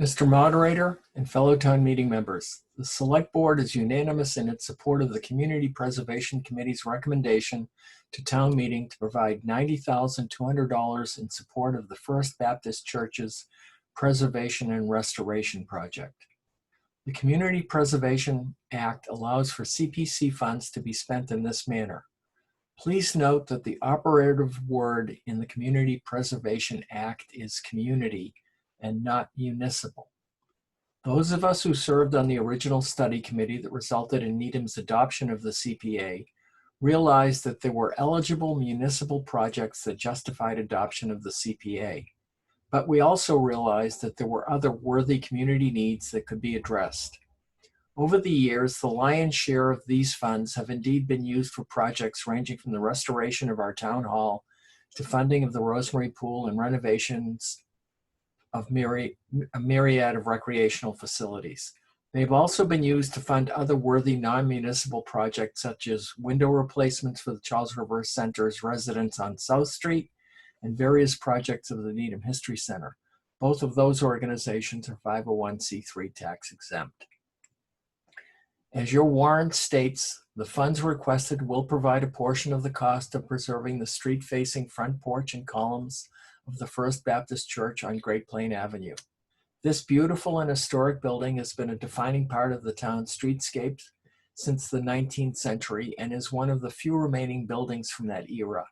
Mr. Moderator and fellow town meeting members, the Select Board is unanimous in its support of the Community Preservation Committee's recommendation to town meeting to provide $90,200 in support of the First Baptist Church's Preservation and Restoration Project. The Community Preservation Act allows for CPC funds to be spent in this manner. Please note that the operative word in the Community Preservation Act is community and not municipal. Those of us who served on the original study committee that resulted in Needham's adoption of the CPA realized that there were eligible municipal projects that justified adoption of the CPA. But we also realized that there were other worthy community needs that could be addressed. Over the years, the lion's share of these funds have indeed been used for projects ranging from the restoration of our town hall to funding of the Rosemary Pool and renovations of a myriad of recreational facilities. They've also been used to fund other worthy non-municipal projects such as window replacements for the Charles River Center's residents on South Street and various projects of the Needham History Center. Both of those organizations are 501c3 tax exempt. As your warrant states, the funds requested will provide a portion of the cost of preserving the street-facing front porch and columns of the First Baptist Church on Great Plain Avenue. This beautiful and historic building has been a defining part of the town's streetscape since the 19th century and is one of the few remaining buildings from that era.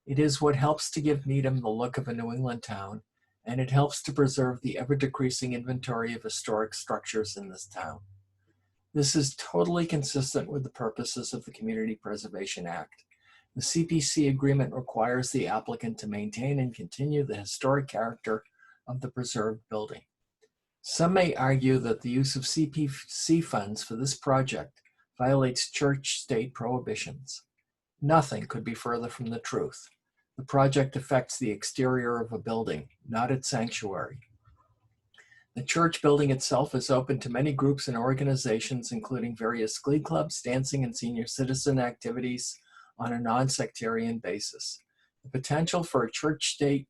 It is what helps to give Needham the look of a New England town, and it helps to preserve the ever-decreasing inventory of historic structures in this town. This is totally consistent with the purposes of the Community Preservation Act. The CPC agreement requires the applicant to maintain and continue the historic character of the preserved building. Some may argue that the use of CPC funds for this project violates church-state prohibitions. Nothing could be further from the truth. The project affects the exterior of a building, not its sanctuary. The church building itself is open to many groups and organizations, including various glee clubs, dancing, and senior citizen activities on a non-sectarian basis. The potential for a church-state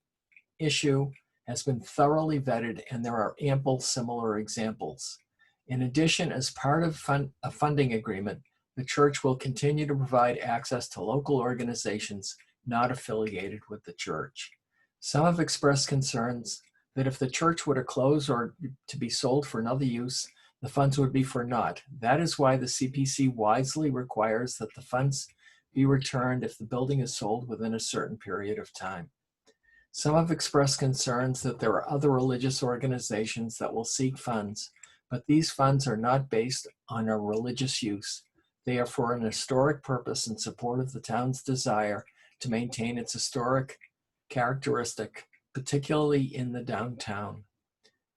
issue has been thoroughly vetted, and there are ample similar examples. In addition, as part of a funding agreement, the church will continue to provide access to local organizations not affiliated with the church. Some have expressed concerns that if the church were to close or to be sold for another use, the funds would be for naught. That is why the CPC wisely requires that the funds be returned if the building is sold within a certain period of time. Some have expressed concerns that there are other religious organizations that will seek funds, but these funds are not based on a religious use. They are for an historic purpose in support of the town's desire to maintain its historic characteristic, particularly in the downtown.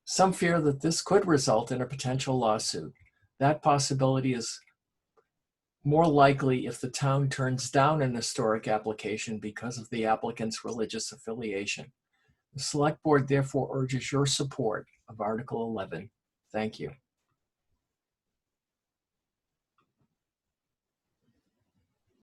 Some fear that this could result in a potential lawsuit. That possibility is more likely if the town turns down an historic application because of the applicant's religious affiliation. The Select Board therefore urges your support of Article 11. Thank you.